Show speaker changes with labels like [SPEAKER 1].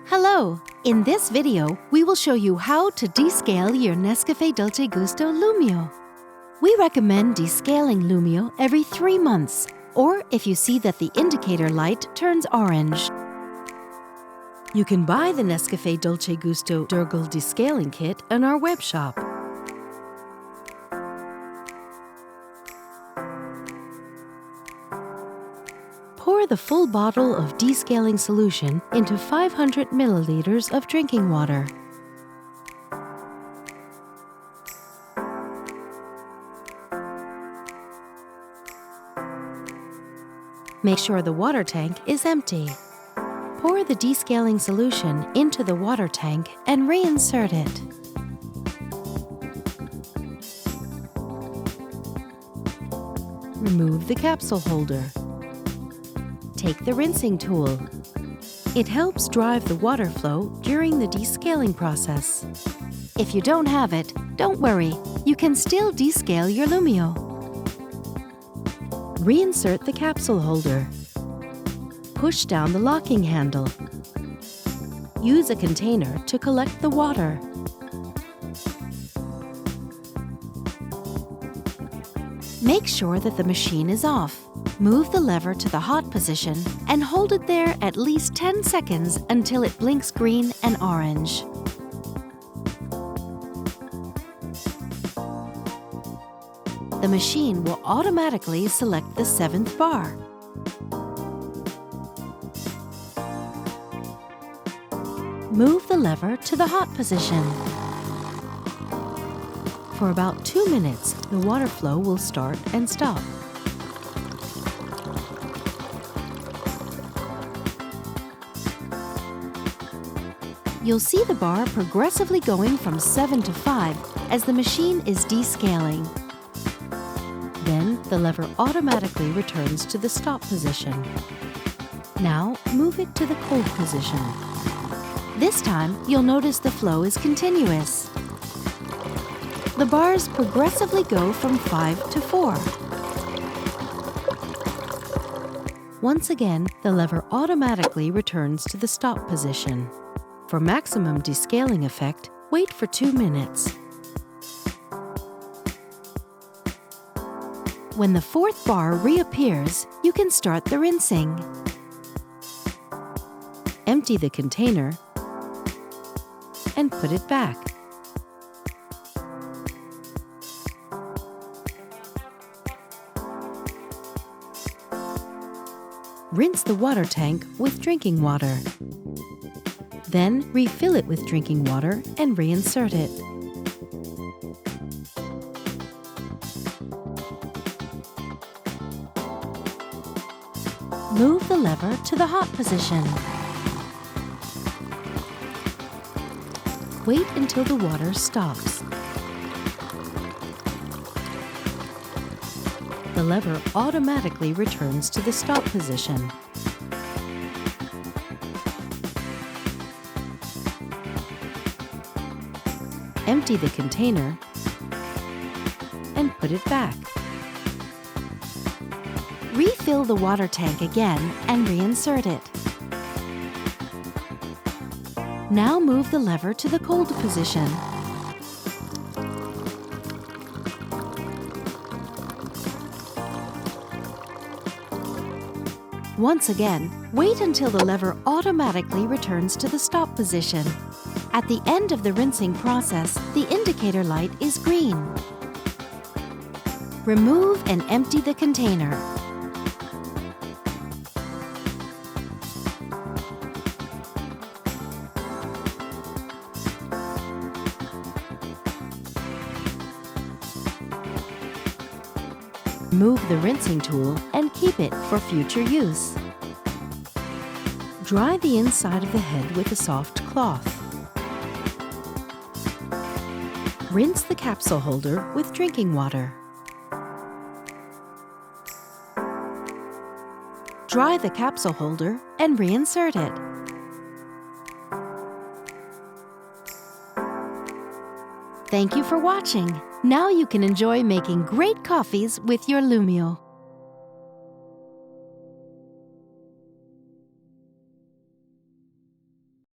[SPEAKER 1] Hello! In this video, we will show you how to descale your Nescafé Dolce Gusto Lumio. We recommend descaling Lumio every 3 months, or if you see that the indicator light turns orange. You can buy the Nescafé Dolce Gusto Durgal Descaling Kit on our web shop. Pour the full bottle of descaling solution into 500 milliliters of drinking water. Make sure the water tank is empty. Pour the descaling solution into the water tank and reinsert it. Remove the capsule holder. Take the rinsing tool. It helps drive the water flow during the descaling process. If you don't have it, don't worry, you can still descale your Lumio. Reinsert the capsule holder. Push down the locking handle. Use a container to collect the water. Make sure that the machine is off. Move the lever to the hot position and hold it there at least 10 seconds until it blinks green and orange. The machine will automatically select the 7th bar. Move the lever to the hot position. For about 2 minutes, the water flow will start and stop. You'll see the bar progressively going from 7 to 5 as the machine is descaling. Then the lever automatically returns to the stop position. Now move it to the cold position. This time you'll notice the flow is continuous. The bars progressively go from 5 to 4. Once again, the lever automatically returns to the stop position. For maximum descaling effect, wait for 2 minutes. When the 4th bar reappears, you can start the rinsing. Empty the container and put it back. Rinse the water tank with drinking water. Then refill it with drinking water and reinsert it. Move the lever to the hot position. Wait until the water stops. The lever automatically returns to the stop position. Empty the container and put it back. Refill the water tank again and reinsert it. Now move the lever to the cold position. Once again, wait until the lever automatically returns to the stop position. At the end of the rinsing process, the indicator light is green. Remove and empty the container. Remove the rinsing tool and keep it for future use. Dry the inside of the head with a soft cloth. Rinse the capsule holder with drinking water. Dry the capsule holder and reinsert it. Thank you for watching. Now you can enjoy making great coffees with your Lumio.